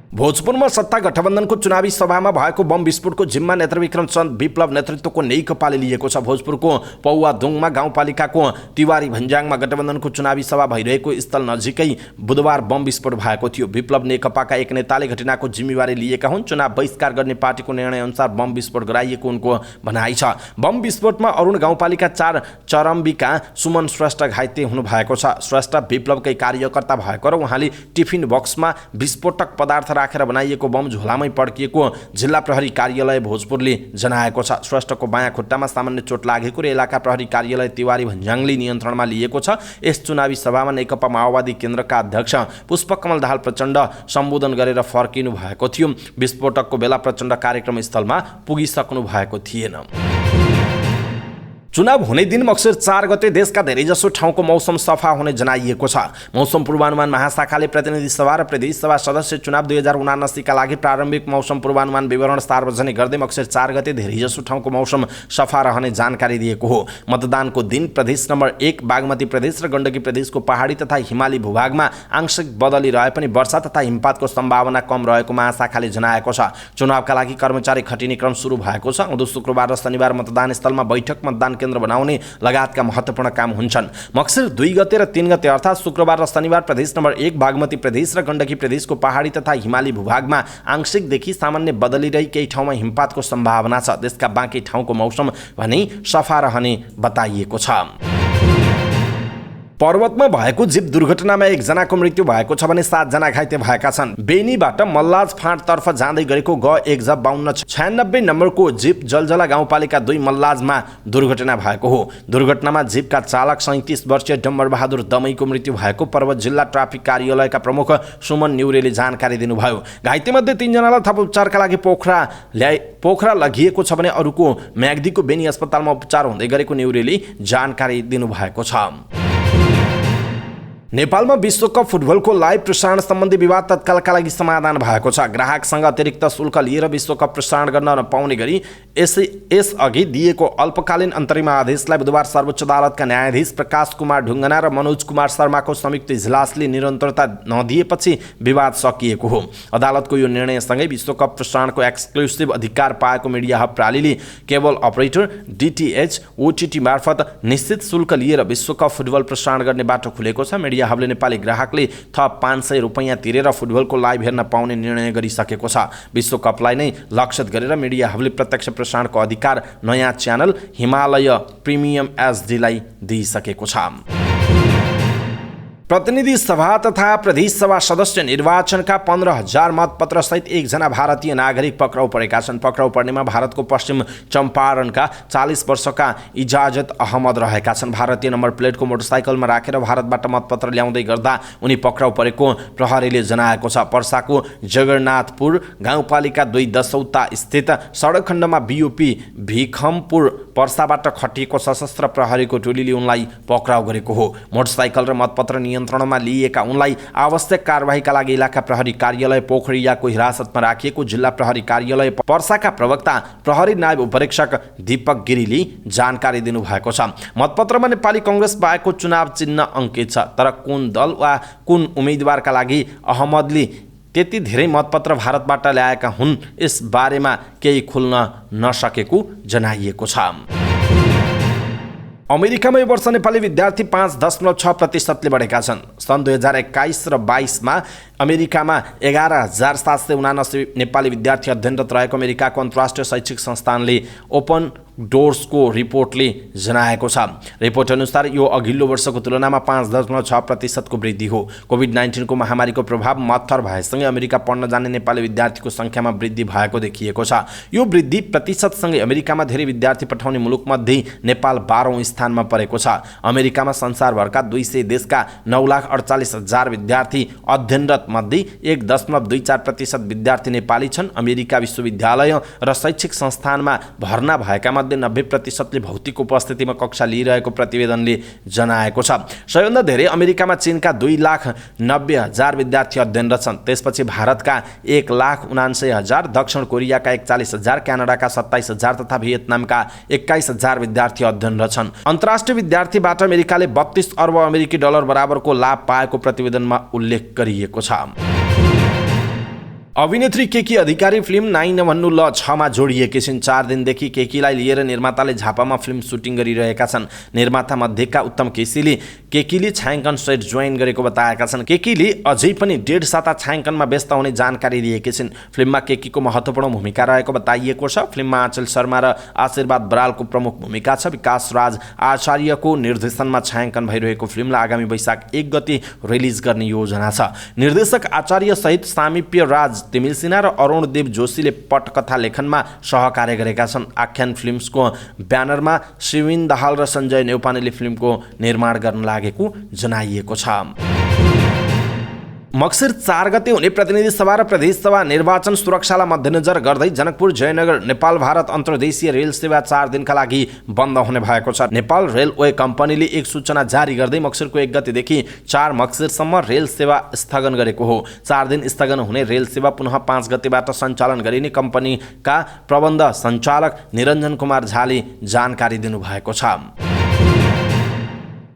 भोजपुरमा सत्ता गठबन्धनको चुनावी सभामा भएको बम विस्फोटको जिम्मा नेत्रविक्रम चन्द विप्लव नेतृत्वको नेकपाले लिएको छ। भोजपुरको पौवादोङमा गाउँपालिकाको तिवारी भन्ज्याङमा गठबन्धनको चुनावी सभा भइरहेको स्थल नजिकै बुधबार बम विस्फोट भएको थियो। विप्लव नेकपाका एक नेताले घटनाको जिम्मेवारी लिएका हुन्। चुनाव बहिष्कार गर्ने पार्टीको निर्णय अनुसार बम विस्फोट गराइएको उनको भनाइ छ। बम विस्फोटमा अरुण गाउँपालिका 4 चरम्बीका सुमन श्रेष्ठ घाइते हुनु भएको छ। श्रेष्ठ विप्लवकै कार्यकर्ता भएको र उहाँले टिफिन बक्समा विस्फोटक पदार्थ राखेर बनाइएको बम झोलामै पड्किएको जिल्ला प्रहरी कार्यालय भोजपुरले जनाएको छ। श्रेष्ठको बायाँ खुट्टामा सामान्य चोट लागेको र इलाका प्रहरी कार्यालय तिवारी भन्ज्याङले नियन्त्रणमा लिएको छ। यस चुनावी सभामा नेकपा माओवादी केन्द्रका अध्यक्ष पुष्पकमल दाहाल प्रचण्ड सम्बोधन गरेर फर्किनु भएको थियो। विस्फोटकको बेला प्रचण्ड कार्यक्रम स्थलमा पुगिसक्नु भएको थिएन। चुनाव हुने दिन मक्सिर 4 गते देशका धेरैजसो ठाउँको मौसम सफा हुने जनाइएको छ। मौसम पूर्वानुमान महाशाखाले प्रतिनिधि सभा र प्रदेश सभा सदस्य चुनाव 2079 का लागि प्रारम्भिक मौसम पूर्वानुमान विवरण सार्वजनिक गर्दै मक्सिर 4 गते धेरैजसो ठाउँको मौसम सफा रहने जानकारी दिएको हो। मतदानको दिन प्रदेश नम्बर 1 बागमती प्रदेश र गण्डकी प्रदेशको पहाडी तथा हिमाली भूभागमा आंशिक बदली रहे पनि वर्षा तथा हिमपातको सम्भावना कम रहेको महाशाखाले जनाएको छ। चुनावका लागि कर्मचारी खटिने क्रम सुरु भएको छ। आउँदो शुक्रबार र शनिबार मतदान स्थलमा बैठक, मतदान केन्द्र बनाउने लगायतका महत्त्वपूर्ण काम हुन्छन्। मक्सिर 2 गते र 3 गते अर्थात् शुक्रबार र शनिबार प्रदेश नम्बर 1 बागमती प्रदेश र गण्डकी प्रदेशको पहाडी तथा हिमाली भूभागमा आंशिकदेखि सामान्य बदली रही केही ठाउँमा हिमपातको सम्भावना छ। देशका बाँकी ठाउँको मौसम भने सफा रहने बताइएको छ। पर्वतमा भएको जीप दुर्घटनामा 1 जनाको मृत्यु भएको छ भने 7 जना घाइते भएका छन्। बेनीबाट मल्लाज फाँटतर्फ जाँदै गरेको G15296 नम्बरको जीप जलजला गाउँपालिका 2 मल्लाजमा दुर्घटना भएको हो। दुर्घटनामा जीपका चालक 37 वर्षीय डम्बर बहादुर दमैको मृत्यु भएको पर्वत जिल्ला ट्राफिक कार्यालयका प्रमुख सुमन न्युरेले जानकारी दिनुभयो। घाइतेमध्ये 3 जनालाई थप उपचारका लागि पोखरा लगिएको छ भने अरूको म्याग्दीको बेनी अस्पतालमा उपचार हुँदै गरेको न्युरेले जानकारी दिनुभएको छ। नेपालमा विश्वकप फुटबलको लाइभ प्रसारण सम्बन्धी विवाद तत्कालका लागि समाधान भएको छ। ग्राहकसँग अतिरिक्त शुल्क लिएर विश्वकप प्रसारण गर्न नपाउने गरी यसअघि दिएको अल्पकालीन अन्तरिम आदेशलाई बुधबार सर्वोच्च अदालतका न्यायाधीश प्रकाश कुमार ढुङ्गाना र मनोज कुमार शर्माको संयुक्त इजलासले निरन्तरता नदिएपछि विवाद सकिएको हो। अदालतको यो निर्णयसँगै विश्वकप प्रसारणको एक्सक्लुसिभ अधिकार पाएको मिडिया हब प्रालीले केबल अपरेटर DTH OTT मार्फत निश्चित शुल्क लिएर विश्वकप फुटबल प्रसारण गर्ने बाटो खुलेको छ। मिडिया हबले नेपाली ग्राहकले थप 500 रुपैयाँ तिरेर फुटबलको लाइभ हेर्न पाउने निर्णय गरिसकेको छ। विश्वकपलाई नै लक्षित गरेर मिडिया हबले प्रत्यक्ष प्रसारणको अधिकार नयाँ च्यानल हिमालय प्रिमियम एचडीलाई दिइसकेको छ। प्रतिनिधि सभा तथा प्रदेश सभा सदस्य निर्वाचनका 15,000 मतपत्र सहित एकजना भारतीय नागरिक पक्राउ परेका छन्। पक्राउ पर्नेमा भारतको पश्चिम चम्पारणका 40 वर्षका इजाजत अहमद रहेका छन्। भारतीय नम्बर प्लेटको मोटरसाइकलमा राखेर भारतबाट मतपत्र ल्याउँदै गर्दा उनी पक्राउ परेको प्रहरीले जनाएको छ। पर्साको जगन्नाथपुर गाउँपालिका 2 दसौता स्थित सडक खण्डमा बीओपी भिखमपुर पर्साबाट खटिएको सशस्त्र प्रहरीको टोलीले उनलाई पक्राउ गरेको हो। मोटरसाइकल र मतपत्र नियन्त्रणमा लिएका उनलाई आवश्यक कारबाहीका लागि इलाका प्रहरी कार्यालय पोखरियाको हिरासतमा राखिएको जिल्ला प्रहरी कार्यालय पर्साका प्रवक्ता प्रहरी नायब उपरीक्षक दीपक गिरीले जानकारी दिनुभएको छ। मतपत्रमा नेपाली कांग्रेस बाहेकको चुनाव चिन्ह अंकित छ, तर कुन दल वा कुन उम्मेदवारका लागि अहमदले त्यति धेरै मतपत्र भारतबाट ल्याएका हुन् यस बारेमा केही खुल्न नसकेको जनाइएको छ। अमेरिकामा यो वर्ष नेपाली विद्यार्थी 5.6% बढेका छन्। सन् 2021 र 22मा अमेरिकामा 11,779 नेपाली विद्यार्थी अध्ययनरत रहेको अमेरिकाको अन्तर्राष्ट्रिय शैक्षिक संस्थानले ओपन डोर्सको रिपोर्टले जनाएको छ। रिपोर्ट अनुसार यो अघिल्लो वर्षको तुलनामा 5.6% को वृद्धि हो। कोभिड-19 को महामारीको प्रभाव मत्थर भएसँगै अमेरिका पढ्न जाने नेपाली विद्यार्थीको संख्यामा वृद्धि भएको देखिएको छ। यो वृद्धि प्रतिशतसँगै अमेरिकामा धेरै विद्यार्थी पठाउने मुलुकमध्ये नेपाल 12औं स्थानमा परेको छ। अमेरिकामा संसारभरका 200 देशका 9,48,000 विद्यार्थी अध्ययनरत मध्ये 1.24% विद्यार्थी नेपाली छन्। अमेरिका विश्वविद्यालय र शैक्षिक संस्थानमा भर्ना भएका मध्ये 90% भौतिक उपस्थितिमा कक्षा लिइरहेको प्रतिवेदनले जनाएको छ। सबैभन्दा धेरै अमेरिकामा चीनका 2,90,000 विद्यार्थी अध्ययनरत छन्। त्यसपछि भारतका 1,79,000, दक्षिण कोरियाका 41,000, क्यानाडाका 27,000 तथा भियतनामका 21,000 विद्यार्थी अध्ययनरत छन्। अन्तर्राष्ट्रिय विद्यार्थीबाट अमेरिकाले 32 अर्ब अमेरिकी डलर बराबरको लाभ पाएको प्रतिवेदनमा उल्लेख गरिएको छ। अभिनेत्री केकी अधिकारी फिल्म 9 नभन्नु ल 6 मा जोडिएकी छिन्। 4 दिनदेखि केकीलाई लिएर निर्माताले झापामा फिल्म सुटिङ गरिरहेका छन्। निर्माता मध्येका उत्तम केसीले केकीले छायाङ्कन सेट जोइन गरेको बताएका छन्। केकीले अझै पनि 1.5 साता छायाङ्कनमा व्यस्त हुने जानकारी दिएकी छिन्। फिल्ममा केकीको महत्त्वपूर्ण भूमिका रहेको बताइएको छ। फिल्ममा आँचल शर्मा र आशीर्वाद बरालको प्रमुख भूमिका छ। विकास राज आचार्यको निर्देशनमा छायाङ्कन भइरहेको फिल्मलाई आगामी वैशाख 1 गते रिलिज गर्ने योजना छ। निर्देशक आचार्य सहित सामिप्य राज तिमिल सिन्हा र अरुण देव जोशीले पटकथा लेखनमा सहकार्य गरेका छन्। आख्यान फिल्म्सको ब्यानरमा शिविन दाहाल र सञ्जय नेउपानेले फिल्मको निर्माण गर्न लागेको जनाइएको छ। मक्सिर 4 गते हुने प्रतिनिधि सभा र प्रदेश सभा निर्वाचन सुरक्षालाई मध्यनजर गर्दै जनकपुर जयनगर नेपाल भारत अन्तर्देशीय रेल सेवा 4 दिनका लागि बन्द हुने भएको छ। नेपाल रेलवे कम्पनीले एक सूचना जारी गर्दै मक्सिरको 1 गतेदेखि 4 मक्सिरसम्म रेल सेवा स्थगन गरेको हो। 4 दिन स्थगन हुने रेल सेवा पुनः 5 गतेबाट सञ्चालन गरिने कम्पनीका प्रबन्ध सञ्चालक निरञ्जन कुमार झाले जानकारी दिनुभएको छ।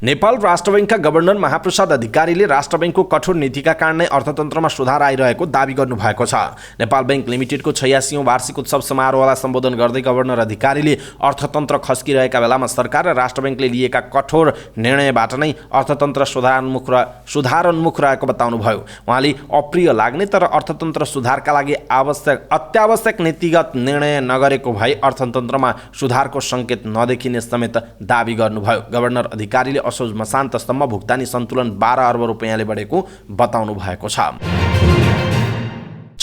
नेपाल राष्ट्र बैंकका गभर्नर महाप्रसाद अधिकारीले राष्ट्र बैंकको कठोर नीतिका कारण नै अर्थतन्त्रमा सुधार आइरहेको दावी गर्नुभएको छ। नेपाल बैंक लिमिटेडको 86औं वार्षिक उत्सव समारोहलाई सम्बोधन गर्दै गभर्नर अधिकारीले अर्थतन्त्र खस्किरहेका बेलामा सरकार र राष्ट्र बैंकले लिएका कठोर निर्णयबाट नै अर्थतन्त्र सुधारोन्मुख रहेको बताउनुभयो। उहाँले अप्रिय लाग्ने तर अर्थतन्त्र सुधारका लागि अत्यावश्यक नीतिगत निर्णय नगरेको भए अर्थतन्त्रमा सुधारको सङ्केत नदेखिने समेत दावी गर्नुभयो। गभर्नर अधिकारीले असोज मसान्तसम्म भुक्तानी सन्तुलन 12 अर्ब रुपैयाँले बढेको बताउनु भएको छ।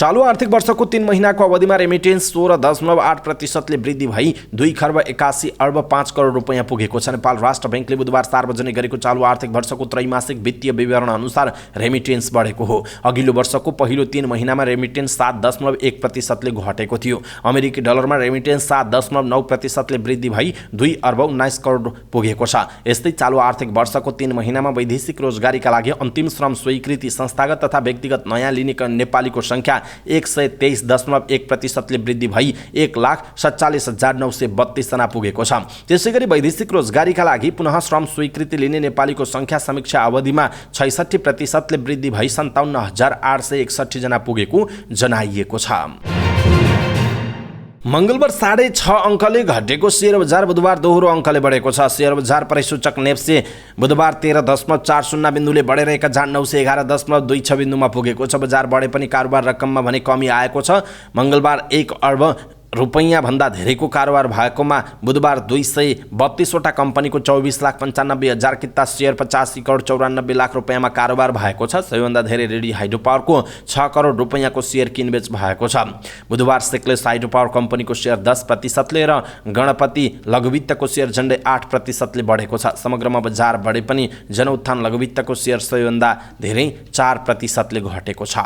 चालू आर्थिक वर्षको 3 महिनाको अवधिमा रेमिटेन्स 16.8% वृद्धि भई 2,81,5 करोड रुपैयाँ पुगेको छ। नेपाल राष्ट्र बैंकले बुधबार सार्वजनिक गरेको चालू आर्थिक वर्षको त्रैमासिक वित्तीय विवरण अनुसार रेमिटेन्स बढेको हो। अघिल्लो वर्षको पहिलो 3 महिनामा रेमिटेन्स 7.1%ले घटेको थियो। अमेरिकी डलरमा रेमिटेन्स 7.9%ले वृद्धि भई 2,19 करोड पुगेको छ। यस्तै चालू आर्थिक वर्षको 3 महिनामा वैदेशिक रोजगारीका लागि अन्तिम श्रम स्वीकृति संस्थागत तथा व्यक्तिगत नयाँ लिने नेपालीको संख्या 123.1%ले वृद्धि भई 1,47,932 जना पुगेको छ। त्यसैगरी वैदेशिक रोजगारीका लागि पुनः श्रम स्वीकृति लिने नेपालीको संख्या समीक्षा अवधिमा 66%ले वृद्धि भई 57,861 जना पुगेको जनाइएको छ। मंगलबार 6.5 अङ्कले घटेको शेयर बजार बुधबार दोहोरो अङ्कले बढेको छ। शेयर बजार परिसूचक नेप्से बुधबार 13.40 बिन्दुले बढेर 1911.26 बिन्दुमा पुगेको छ। बजार बढे पनि कारोबार रकममा भने कमी आएको छ। मंगलबार 1 अर्ब रुपैयाँ भन्दा धेरैको कारोबार भएकोमा बुधबार 232वटा कम्पनीको 24,95,000 किता शेयर 85 करोड 94 लाख रुपैयाँमा कारोबार भएको छ। सबैभन्दा धेरै रेडी हाइड्रो पावरको 6 करोड रुपैयाँको शेयर किनबेच भएको छ। बुधबार सेक्लेस हाइड्रो पावर कम्पनीको शेयर 10% र गणपति लघुवित्तको शेयर झन्डै 8% बढेको छ। समग्रमा बजार बढे पनि जनउत्थान लघुवित्तको शेयर सबैभन्दा धेरै 4% घटेको छ।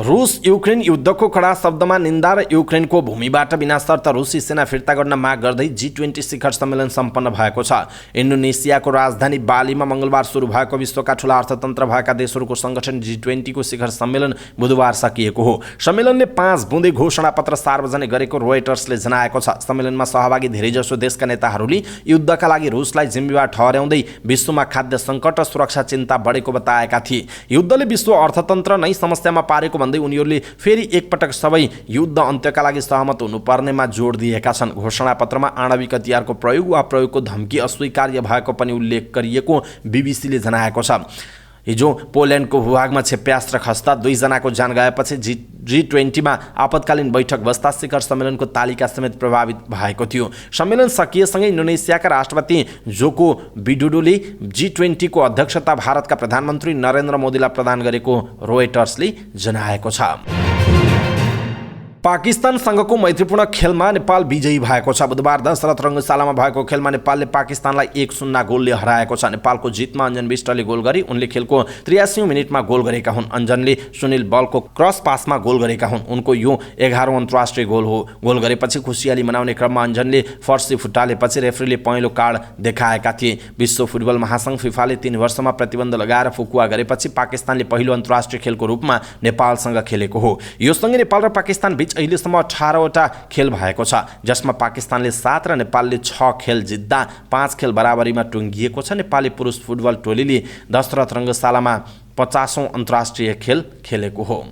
रुस युक्रेन युद्धको कडा शब्दमा निन्दा र युक्रेनको भूमिबाट बिनाशर्त रुसी सेना फिर्ता गर्न माग गर्दै G20 शिखर सम्मेलन सम्पन्न भएको छ। इन्डोनेसियाको राजधानी बालीमा मंगलबार सुरु भएको विश्वका ठूला अर्थतन्त्र भएका देशहरूको संगठन G20 को शिखर सम्मेलन बुधबार सकिएको हो। सम्मेलनले 5 बुँदे घोषणापत्र सार्वजनिक गरेको रोयटर्सले जनाएको छ। सम्मेलनमा सहभागी धेरैजसो देशका नेताहरूले युद्धका लागि रुसलाई जिम्मेवार ठहर्याउँदै विश्वमा खाद्य सङ्कट र सुरक्षा चिन्ता बढेको बताएका थिए। युद्धले विश्व अर्थतन्त्र नै समस्यामा पारेको भन्दै उनीहरूले फेरि एकपटक सबै युद्ध अन्त्यका लागि सहमत हुनुपर्नेमा जोड दिएका छन्। घोषणापत्रमा आणविक हतियारको प्रयोग वा प्रयोगको धम्की अस्वीकार्य भएको पनि उल्लेख गरिएको बीबीसीले जनाएको छ। हिजो पोल्यान्डको भूभागमा क्षेप्यास्त्र खस्दा 2 जनाको ज्यान गएपछि G20 मा आपतकालीन बैठक बस्दा शिखर सम्मेलनको तालिका समेत प्रभावित भएको थियो। सम्मेलन सकिएसँगै इन्डोनेसियाका राष्ट्रपति जोको विडोडोले G20 को अध्यक्षता भारतका प्रधानमन्त्री नरेन्द्र मोदीलाई प्रदान गरेको रोयटर्सले जनाएको छ। पाकिस्तानसँगको मैत्रीपूर्ण खेलमा नेपाल विजयी भएको छ। बुधबार दशरथ रङ्गशालामा भएको खेलमा नेपालले पाकिस्तानलाई 1-0 गोलले हराएको छ। नेपालको जितमा अञ्जन विष्टले गोल गरी उनले खेलको 83औं मिनेटमा गोल गरेका हुन्। अञ्जनले सुनिल बलको क्रस पासमा गोल गरेका हुन्। उनको यो 11औं अन्तर्राष्ट्रिय गोल हो। गोल गरेपछि खुसियाली मनाउने क्रममा अञ्जनले फर्सी फुटालेपछि रेफ्रीले पहेँलो कार्ड देखाएका थिए। विश्व फुटबल महासङ्घ फिफाले 3 वर्षमा प्रतिबन्ध लगाएर फुकुवा गरेपछि पाकिस्तानले पहिलो अन्तर्राष्ट्रिय खेलको रूपमा नेपालसँग खेलेको हो। यो सँगै नेपाल र पाकिस्तान बीच अहिलेसम्म 18वटा खेल भएको छ, जसमा पाकिस्तानले 7 र नेपालले 6 खेल जित्दा 5 खेल बराबरीमा टुङ्गिएको छ। नेपाली पुरुष फुटबल टोलीले दशरथ रङ्गशालामा 50औं अन्तर्राष्ट्रिय खेल खेलेको हो।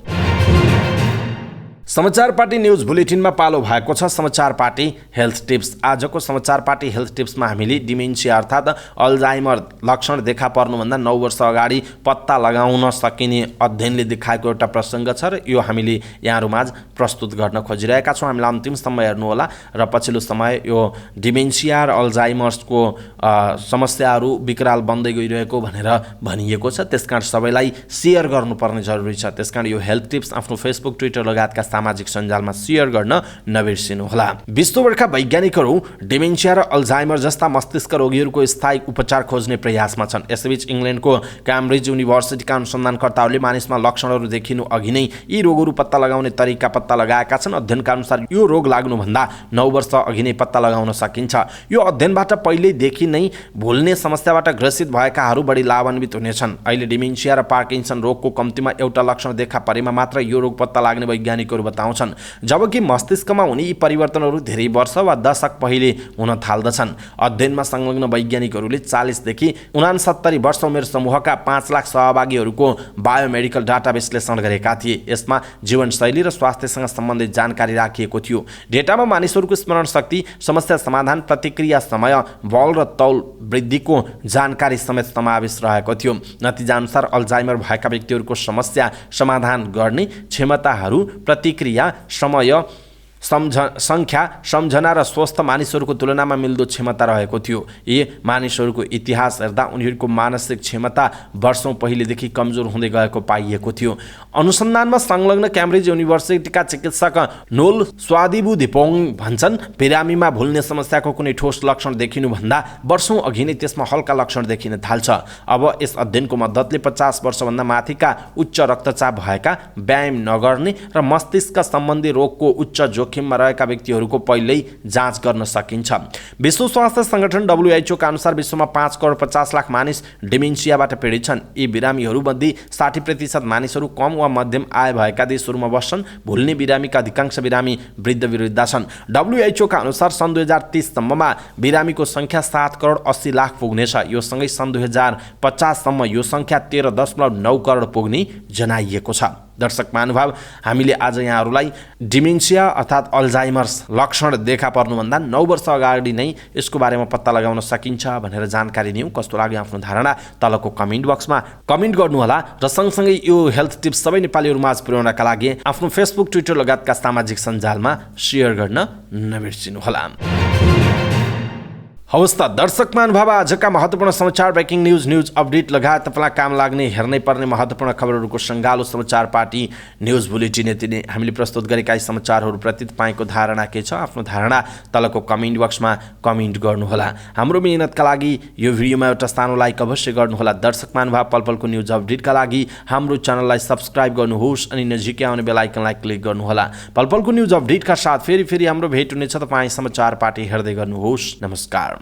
समाचार पार्टी न्यूज बुलेटिनमा पालो भएको छ समाचार पार्टी हेल्थ टिप्स। आजको समाचार पार्टी हेल्थ टिप्समा हामीले डिमेन्सिया अर्थात् अल्जाइमर लक्षण देखा पर्नुभन्दा 9 वर्ष अगाडि पत्ता लगाउन सकिने अध्ययनले देखाएको एउटा प्रसङ्ग छ र यो हामीले यहाँहरूमाझ प्रस्तुत गर्न खोजिरहेका छौँ। हामीलाई अन्तिमसम्म हेर्नुहोला र पछिल्लो समय यो डिमेन्सिया र अल्जाइमर्सको समस्याहरू विकराल बन्दै गइरहेको भनेर भनिएको छ। त्यसकारण सबैलाई सेयर गर्नुपर्ने जरुरी छ। त्यसकारण यो हेल्थ टिप्स आफ्नो फेसबुक ट्विटर लगायतका सामाजिक सञ्जालमा सेयर गर्न नबिर्सिनुहोला। विश्वभरका वैज्ञानिकहरू डिमेन्सिया र अल्जाइमर जस्ता मस्तिष्क रोगीहरूको स्थायी उपचार खोज्ने प्रयासमा छन्। यसैबीच इङ्ल्यान्डको क्याम्ब्रिज युनिभर्सिटीका अनुसन्धानकर्ताहरूले मानिसमा लक्षणहरू देखिनु अघि नै यी रोगहरू पत्ता लगाउने तरिका पत्ता लगाएका छन्। अध्ययनका अनुसार यो रोग लाग्नुभन्दा 9 वर्ष अघि नै पत्ता लगाउन सकिन्छ। यो अध्ययनबाट पहिल्यैदेखि नै भुल्ने समस्याबाट ग्रसित भएकाहरू बढी लाभान्वित हुनेछन्। अहिले डिमेन्सिया र पार्किन्सन रोगको कम्तीमा एउटा लक्षण देखा परेमा मात्र यो रोग पत्ता लाग्ने वैज्ञानिकहरू बताउँछन्, जबकि मस्तिष्कमा हुने यी परिवर्तनहरू धेरै वर्ष वा दशक पहिले हुन थाल्दछन्। अध्ययनमा संलग्न वैज्ञानिकहरूले 40 देखि 69 वर्ष उमेर समूहका 5 लाख सहभागीहरूको बायोमेडिकल डाटा विश्लेषण गरेका थिए। यसमा जीवनशैली र स्वास्थ्यसँग सम्बन्धित जानकारी राखिएको थियो। डेटामा मानिसहरूको स्मरण शक्ति, समस्या समाधान, प्रतिक्रिया समय, बल र तौल वृद्धिको जानकारी समेत समावेश रहेको थियो। नतिजा अनुसार अल्जाइमर भएका व्यक्तिहरूको समस्या समाधान गर्ने क्षमताहरू, प्रतिक्रिया समय, संख्या, सम्झना र स्वस्थ मानिसहरूको तुलनामा मिल्दो क्षमता रहेको थियो। यी मानिसहरूको इतिहास हेर्दा उनीहरूको मानसिक क्षमता वर्षौं पहिलेदेखि कमजोर हुँदै गएको पाइएको थियो। अनुसन्धानमा संलग्न क्याम्ब्रिज युनिभर्सिटीका चिकित्सक नोल स्वादिबुधिपोङ भन्छन्, बिरामीमा भुल्ने समस्याको कुनै ठोस लक्षण देखिनुभन्दा वर्षौं अघि नै त्यसमा हल्का लक्षण देखिन थाल्छ। अब यस अध्ययनको मद्दतले 50 वर्षभन्दा माथिका उच्च रक्तचाप भएका, व्यायाम नगर्ने र मस्तिष्क सम्बन्धी रोगको उच्च जोखिममा रहेका व्यक्तिहरूको पहिल्यै जाँच गर्न सकिन्छ। विश्व स्वास्थ्य संगठन WHO का अनुसार विश्वमा 5 करोड 50 लाख मानिस डिमेन्सियाबाट पीडित छन्। यी बिरामीहरूमध्ये 60% मानिसहरू कम वा मध्यम आय भएका देशहरूमा बस्छन्। भुल्ने बिरामीका अधिकांश बिरामी वृद्ध वृद्धा छन्। WHO का अनुसार सन् 2030 सम्ममा बिरामीको संख्या 7 करोड 80 लाख पुग्नेछ। यो सँगै सन् 2050 सम्म यो संख्या 13.9 करोड पुग्ने जनाइएको छ। दर्शक महानुभाव, हामीले आज यहाँहरूलाई डिमेन्सिया अर्थात् अल्जाइमर्स लक्षण देखा पर्नुभन्दा 9 वर्ष अगाडि नै यसको बारेमा पत्ता लगाउन सकिन्छ भनेर जानकारी दियौँ। कस्तो लाग्यो आफ्नो धारणा तलको कमेन्ट बक्समा कमेन्ट गर्नुहोला र सँगसँगै यो हेल्थ टिप्स सबै नेपालीहरू माझ पुर्याउनका लागि आफ्नो फेसबुक, ट्विटर लगायतका सामाजिक सञ्जालमा सेयर गर्न नबिर्सिनुहोला। हवस् त दर्शक महानुभाव, आजका महत्त्वपूर्ण समाचार, ब्रेकिङ न्युज अपडेट लगायत तपाईँलाई काम लाग्ने हेर्नै पर्ने महत्त्वपूर्ण खबरहरूको सङ्गालो समाचार पार्टी न्युज बुलेटिन यति नै। हामीले प्रस्तुत गरेका यी समाचारहरूप्रति तपाईँको धारणा के छ? आफ्नो धारणा तलको कमेन्ट बक्समा कमेन्ट गर्नुहोला। हाम्रो मेहनतका लागि यो भिडियोमा एउटा सानो लाइक अवश्य गर्नुहोला। दर्शक महानुभाव, पलपलको न्युज अपडेटका लागि हाम्रो च्यानललाई सब्सक्राइब गर्नुहोस् अनि नजिकै आउने बेल आइकनलाई क्लिक गर्नुहोला। पलपलको न्युज अपडेटका साथ फेरि हाम्रो भेट हुनेछ। तपाईँ समाचार पार्टी हेर्दै गर्नुहोस्। नमस्कार।